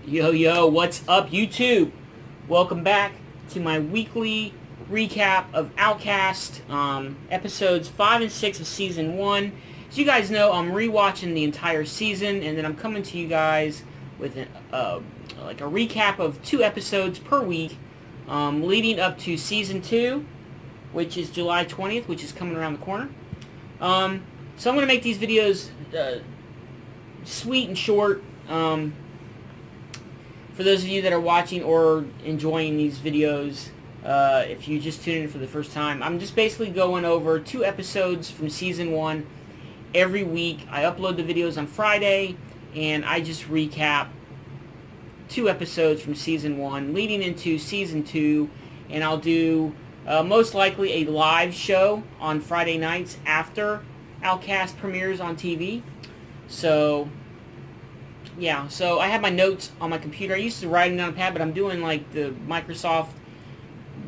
Yo, what's up, YouTube? Welcome back to my weekly recap of Outcast, episodes 5 and 6 of Season 1. As you guys know, I'm rewatching the entire season, and then I'm coming to you guys with like a recap of 2 episodes per week, leading up to Season 2, which is July 20th, which is coming around the corner. So I'm going to make these videos sweet and short. For those of you that are watching or enjoying these videos, if you just tune in for the first time, I'm just basically going over 2 episodes from Season 1 every week. I upload the videos on Friday, and I just recap 2 episodes from Season 1 leading into Season 2, and I'll do most likely a live show on Friday nights after Outcast premieres on TV. So yeah, so I have my notes on my computer. I used to write them on a pad, but I'm doing like the Microsoft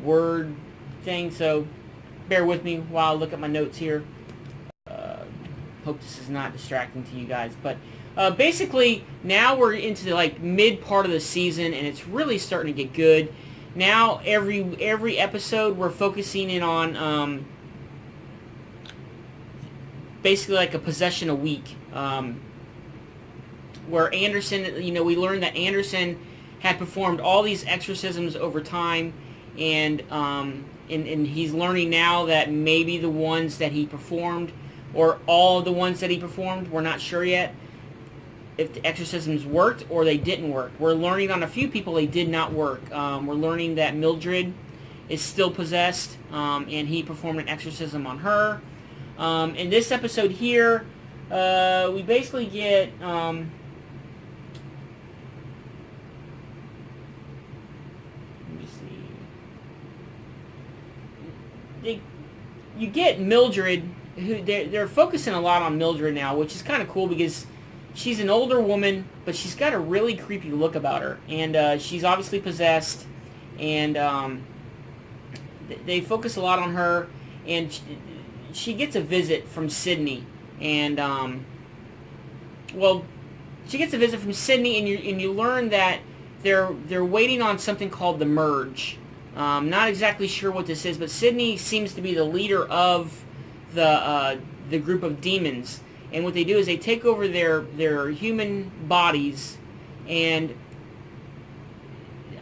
Word thing, so bear with me while I look at my notes here. Hope this is not distracting to you guys, but basically now we're into the like mid part of the season, and it's really starting to get good. Now every episode we're focusing in on basically like a possession a week. Where Anderson, we learned that Anderson had performed all these exorcisms over time, and he's learning now that maybe the ones that he performed, or all of the ones that he performed, we're not sure yet if the exorcisms worked or they didn't work. We're learning on a few people they did not work. We're learning that Mildred is still possessed, and he performed an exorcism on her. In this episode here, we basically get you get Mildred, who they're focusing a lot on Mildred now, which is kind of cool because she's an older woman, but she's got a really creepy look about her, and she's obviously possessed, and they focus a lot on her, and she gets a visit from Sydney, and she gets a visit from Sydney, and you learn that they're waiting on something called the Merge. Not exactly sure what this is, but Sydney seems to be the leader of the group of demons. And what they do is they take over their human bodies, and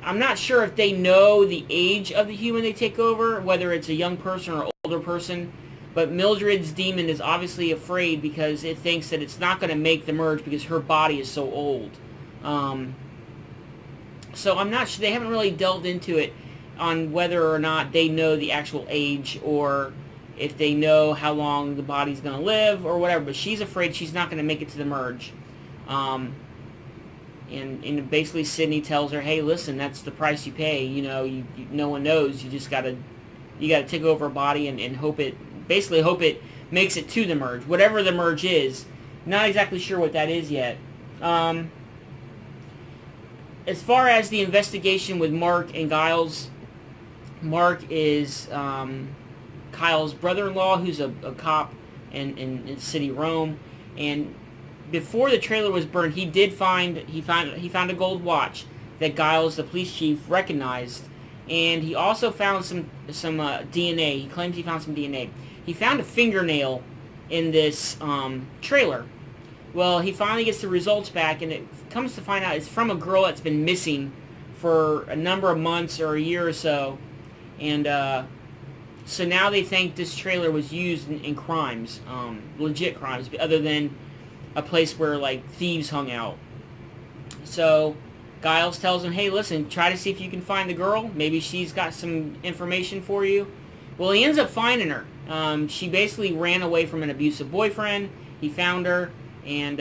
I'm not sure if they know the age of the human they take over, whether it's a young person or older person. But Mildred's demon is obviously afraid because it thinks that it's not going to make the Merge because her body is so old. So I'm not sure. They haven't really delved into it on whether or not they know the actual age, or if they know how long the body's going to live or whatever, but she's afraid she's not going to make it to the Merge. And basically Sydney tells her, hey, listen, that's the price you pay. No one knows. You just got to take over a body and hope it makes it to the Merge, whatever the Merge is. Not exactly sure what that is yet. As far as the investigation with Mark and Giles, Mark is Kyle's brother-in-law, who's a cop in city Rome, and before the trailer was burned, he found a gold watch that Giles, the police chief, recognized, and he also found some DNA. He claims he found some DNA. He found a fingernail in this trailer. Well, he finally gets the results back, and it comes to find out it's from a girl that's been missing for a number of months or a year or so. And so now they think this trailer was used in crimes, legit crimes, other than a place where like thieves hung out. So Giles tells him, hey, listen, try to see if you can find the girl. Maybe she's got some information for you. Well, he ends up finding her. She basically ran away from an abusive boyfriend. He found her, and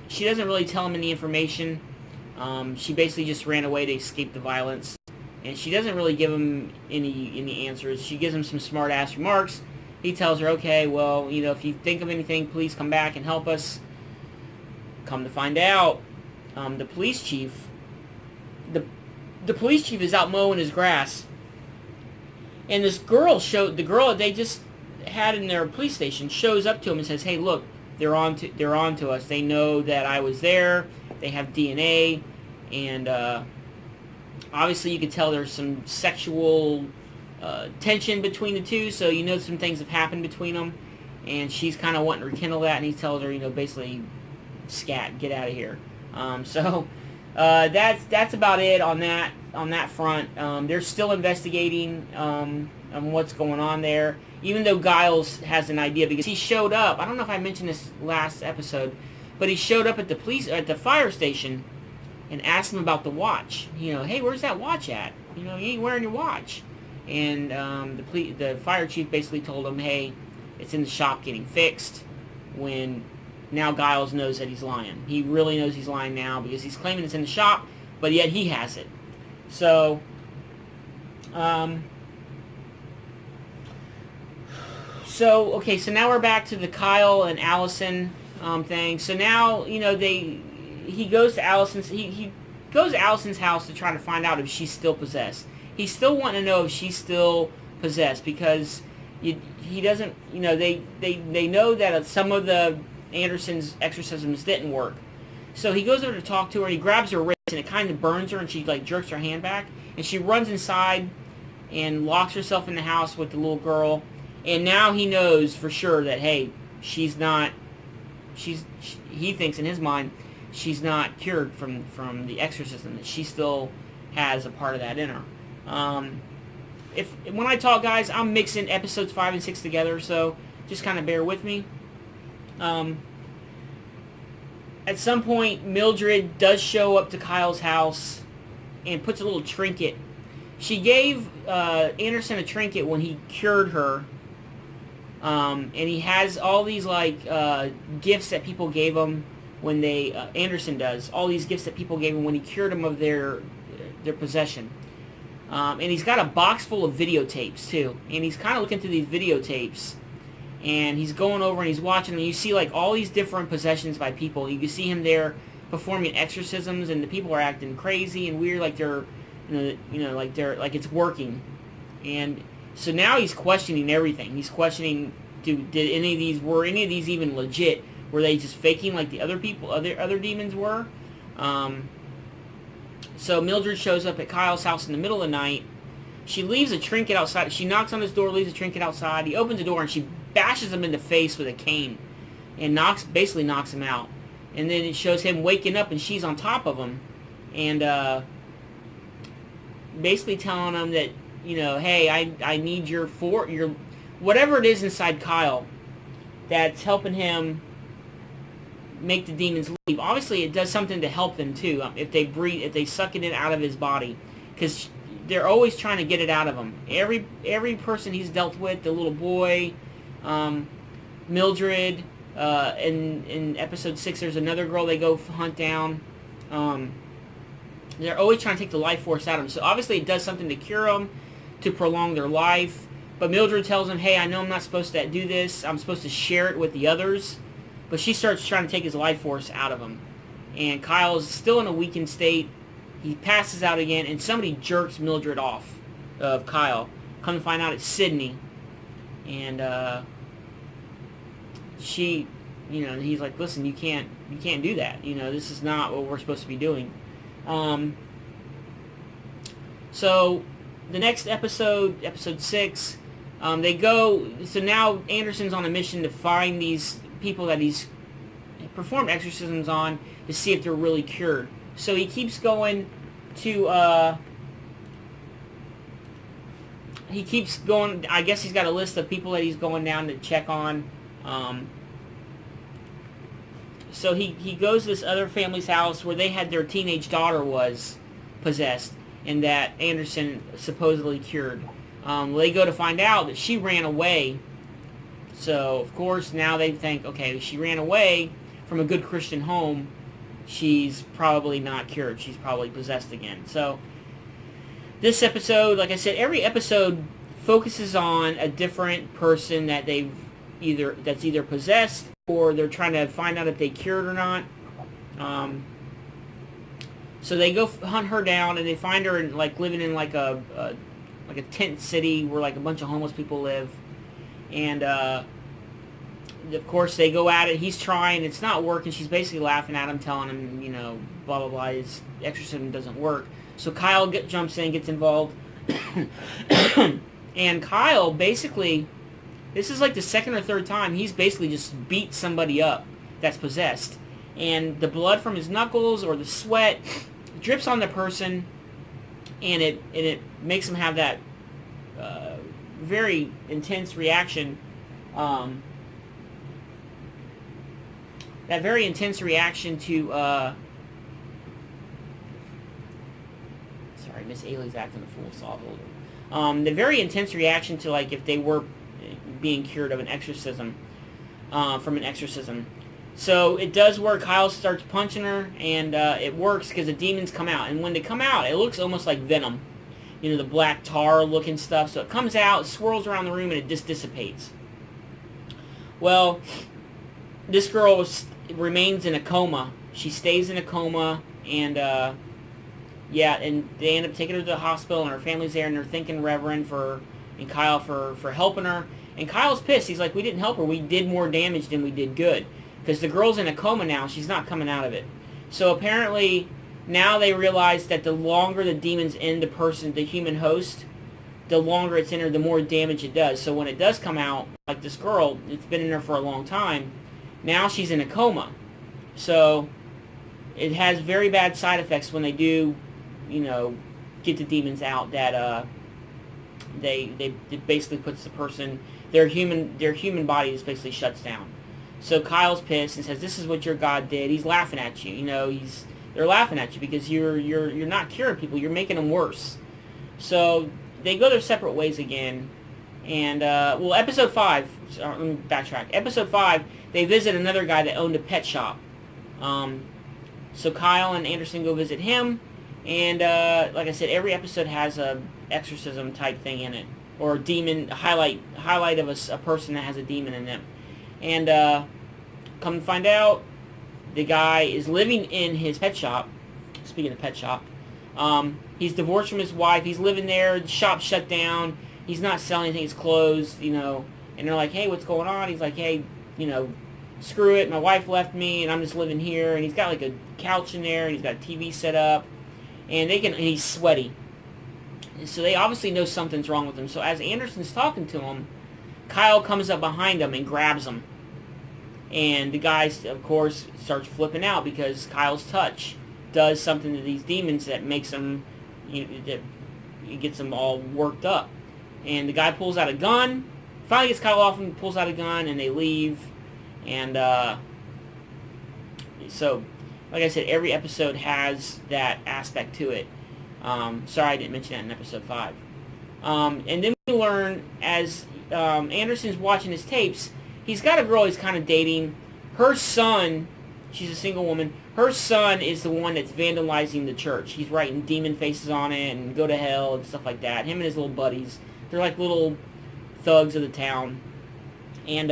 she doesn't really tell him any information. She basically just ran away to escape the violence. And she doesn't really give him any answers. She gives him some smart-ass remarks. He tells her, okay, well, if you think of anything, please come back and help us. Come to find out, the police chief is out mowing his grass. And this girl the girl that they just had in their police station shows up to him and says, hey, look, they're on to us. They know that I was there. They have DNA, and obviously you can tell there's some sexual tension between the two, so you know some things have happened between them, and she's kind of wanting to rekindle that, and he tells her, basically, scat, get out of here. So that's about it on that front. They're still investigating on what's going on there, even though Giles has an idea, because he showed up. I don't know if I mentioned this last episode, but he showed up at the fire station and asked him about the watch. Hey, where's that watch at? You ain't wearing your watch. And the fire chief basically told him, hey, it's in the shop getting fixed. When now Giles knows that he's lying. He really knows he's lying now, because he's claiming it's in the shop, but yet he has it. So, okay, so now we're back to the Kyle and Allison thing. So now, he goes to Allison's house to try to find out if she's still possessed. He's still wanting to know if she's still possessed, because he doesn't, they know that some of the Anderson's exorcisms didn't work. So he goes over to talk to her, he grabs her wrist, and it kind of burns her, and she jerks her hand back, and she runs inside and locks herself in the house with the little girl. And now he knows for sure that, hey, he thinks in his mind she's not cured from the exorcism, that she still has a part of that in her. When I talk, guys, I'm mixing episodes 5 and 6 together, so just kind of bear with me. At some point, Mildred does show up to Kyle's house and puts a little trinket. She gave Anderson a trinket when he cured her, and he has all these gifts that people gave him when they Anderson does all these gifts that people gave him when he cured them of their possession. And he's got a box full of videotapes too, and he's kind of looking through these videotapes, and he's going over and he's watching them. You see all these different possessions by people. You can see him there performing exorcisms, and the people are acting crazy and weird, like they're like it's working. And so now he's questioning everything. He's questioning, were any of these even legit? Were they just faking like the other demons were? So Mildred shows up at Kyle's house in the middle of the night. She leaves a trinket outside. She knocks on his door, leaves a trinket outside. He opens the door, and she bashes him in the face with a cane and basically knocks him out. And then it shows him waking up, and she's on top of him, and basically telling him that, hey, I need your whatever it is inside Kyle that's helping him make the demons leave. Obviously, it does something to help them too. If they suck it out of his body, because they're always trying to get it out of him. Every person he's dealt with, the little boy, Mildred, in episode 6, there's another girl they go hunt down. They're always trying to take the life force out of them. So obviously, it does something to cure them, to prolong their life. But Mildred tells him, hey, I know I'm not supposed to do this. I'm supposed to share it with the others. But she starts trying to take his life force out of him. And Kyle is still in a weakened state. He passes out again, and somebody jerks Mildred off of Kyle. Come to find out, it's Sydney. And he's like, listen, you can't do that. This is not what we're supposed to be doing. So the next episode 6, so now Anderson's on a mission to find these people that he's performed exorcisms on to see if they're really cured. So he keeps going to, I guess he's got a list of people that he's going down to check on. So he goes to this other family's house where they had their teenage daughter was possessed, and that Anderson supposedly cured. They go to find out that she ran away. So, of course, now they think, okay, she ran away from a good Christian home. She's probably not cured. She's probably possessed again. So, this episode, like I said, every episode focuses on a different person that that's either possessed or they're trying to find out if they cured or not. So they go hunt her down, and they find her living in a tent city where a bunch of homeless people live. And of course they go at it. He's trying. It's not working. She's basically laughing at him, telling him, blah blah blah, his exorcism doesn't work. So Kyle jumps in, gets involved, and Kyle basically, this is like the second or third time he's basically just beat somebody up that's possessed, and the blood from his knuckles or the sweat drips on the person, and it makes him have that very intense reaction. That very intense reaction to sorry, Miss Ailey's acting a fool, so I'll hold her. The very intense reaction to, like, if they were being cured of an exorcism, from an exorcism. So it does work. Kyle starts punching her, and it works because the demons come out. And when they come out, it looks almost like Venom. You know, the black tar-looking stuff. So it comes out, swirls around the room, and it just dissipates. Well, this girl remains in a coma. She stays in a coma, and yeah, and they end up taking her to the hospital, and her family's there, and they're thanking Reverend and Kyle for helping her. And Kyle's pissed. He's like, we didn't help her. We did more damage than we did good. Because the girl's in a coma now. She's not coming out of it. So apparently, now they realize that the longer the demon's in the person, the human host, the longer it's in her, the more damage it does. So when it does come out, like this girl, it's been in her for a long time, now she's in a coma. So it has very bad side effects when they do, you know, get the demons out, that it basically puts the person, their human body just basically shuts down. So Kyle's pissed and says, "This is what your God did." He's laughing at you. You know, they're laughing at you because you're not curing people. You're making them worse. So they go their separate ways again. And well, episode 5. Let me backtrack. Episode 5, they visit another guy that owned a pet shop. So Kyle and Anderson go visit him. And like I said, every episode has a exorcism type thing in it, or a demon highlight of a person that has a demon in them. And come to find out, the guy is living in his pet shop. Speaking of pet shop, he's divorced from his wife. He's living there. The shop's shut down. He's not selling anything. It's closed, you know. And they're like, "Hey, what's going on?" He's like, "Hey, you know, screw it. My wife left me, and I'm just living here." And he's got like a couch in there, and he's got a TV set up, and he's sweaty. So they obviously know something's wrong with him. So as Anderson's talking to him, Kyle comes up behind him and grabs him. And the guy, of course, starts flipping out because Kyle's touch does something to these demons that makes them, you know, that it gets them all worked up. And the guy pulls out a gun, finally gets Kyle off and pulls out a gun, and they leave. And so, like I said, every episode has that aspect to it. Sorry I didn't mention that in episode 5. And then we learn, as Anderson's watching his tapes, he's got a girl he's kind of dating. Her son, she's a single woman, her son is the one that's vandalizing the church. He's writing demon faces on it and go to hell and stuff like that. Him and his little buddies, they're like little thugs of the town. And,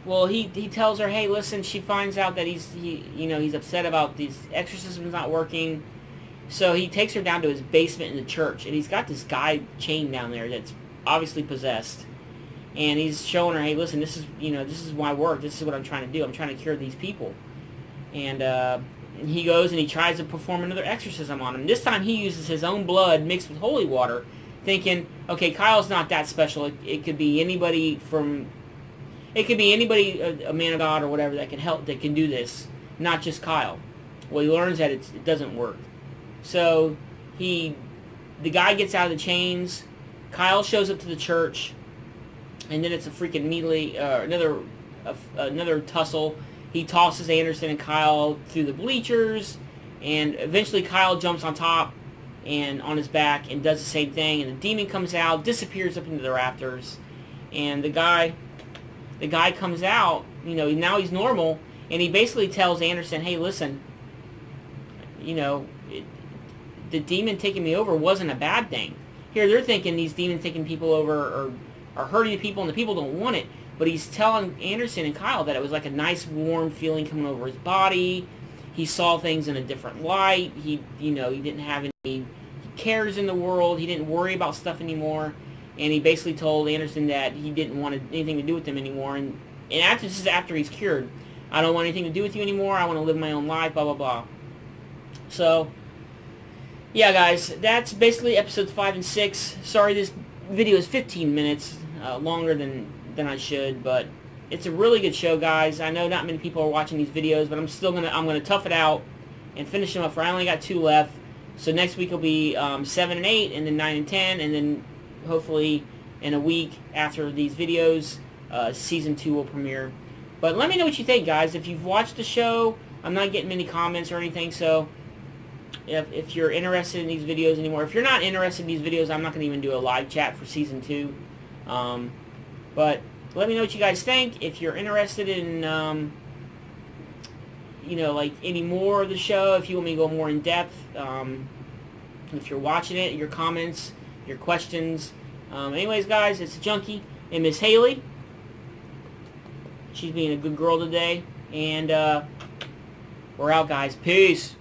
well, he tells her, hey, listen, she finds out that he's upset about these exorcisms not working. So he takes her down to his basement in the church, and he's got this guy chained down there that's obviously possessed. And he's showing her, hey, listen, this is my work. This is what I'm trying to do. I'm trying to cure these people. And he goes and he tries to perform another exorcism on him. This time he uses his own blood mixed with holy water, thinking, okay, Kyle's not that special. It could be anybody a man of God or whatever that can help, that can do this, not just Kyle. Well, he learns that it doesn't work. So the guy gets out of the chains. Kyle shows up to the church. And then it's a freaking immediately another tussle. He tosses Anderson and Kyle through the bleachers, and eventually Kyle jumps on top and on his back and does the same thing. And the demon comes out, disappears up into the rafters, and the guy comes out. You know, now he's normal, and he basically tells Anderson, "Hey, listen. You know, the demon taking me over wasn't a bad thing. Here they're thinking these demons taking people over are hurting the people, and the people don't want it. But he's telling Anderson and Kyle that it was like a nice warm feeling coming over his body. He saw things in a different light. He didn't have any cares in the world. He didn't worry about stuff anymore. And he basically told Anderson that he didn't want anything to do with them anymore. And this is after he's cured. I don't want anything to do with you anymore. I want to live my own life, blah, blah, blah. So, yeah, guys, that's basically episodes 5 and 6. Sorry this video is 15 minutes longer than I should, but it's a really good show, guys. I know not many people are watching these videos, but I'm gonna tough it out and finish them up. For I only got 2 left, so next week will be 7 and 8, and then 9 and 10, and then hopefully in a week after these videos, season 2 will premiere. But let me know what you think, guys. If you've watched the show, I'm not getting many comments or anything, so if you're interested in these videos anymore. If you're not interested in these videos, I'm not going to even do a live chat for season 2. But let me know what you guys think. If you're interested in, you know, like any more of the show, if you want me to go more in depth, if you're watching it, your comments, your questions. Anyways, guys, it's Junkie and Miss Haley. She's being a good girl today. And we're out, guys. Peace.